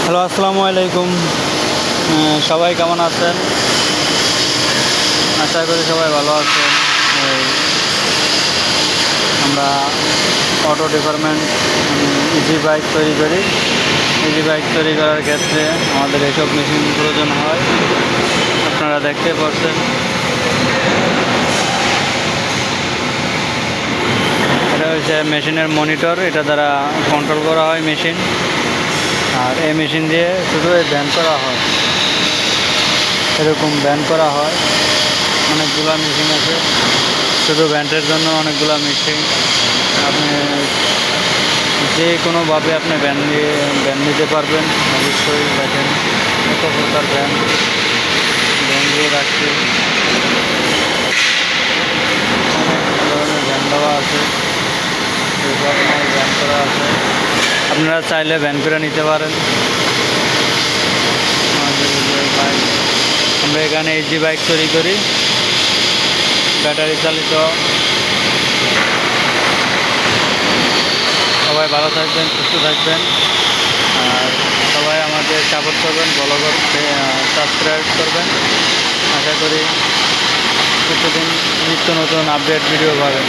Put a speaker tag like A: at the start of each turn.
A: Hello, আসসালামু আলাইকুম। সবাই কেমন আছেন? আশা করি সবাই ভালো আছেন। এই আমরা অটো ডিপার্টমেন্ট ইজি বাইক তৈরি করি। ইজি বাইক তৈরি করার ক্ষেত্রে আমাদের এসব মেশিন প্রয়োজন হয়। আপনারা দেখতে পাচ্ছেন, এটা হচ্ছে মেশিনের মনিটর। এটা দ্বারা কন্ট্রোল করা হয় মেশিন। আর এই মেশিন দিয়ে শুধু ব্যান করা হয়, এরকম ব্যান করা হয়। অনেকগুলা মেশিন আছে, শুধু ব্যান্ডের জন্য অনেকগুলা মেশিন। আপনি যে কোনোভাবে আপনি ব্যান্ড নিতে পারবেন। অবশ্যই দেখেন কত প্রকার ব্যান্ড দিয়ে রাখছি। অনেক ধরনের ব্যান্ড দেওয়া আছে, এই ধরনের ব্যান্ড করা আছে। আপনারা চাইলে ব্যান্ড করে নিতে পারেন। আমাদের বাইক, আমরা এখানে ইজি বাইক তৈরি করি, ব্যাটারি চালিত। সবাই ভালো থাকবেন, সুস্থ থাকবেন। আর সবাই আমাদের সাপোর্ট করবেন, ফলো করতে সাবস্ক্রাইব করবেন। আশা করি প্রতিদিন নিত্য নতুন আপডেট ভিডিও পাবেন।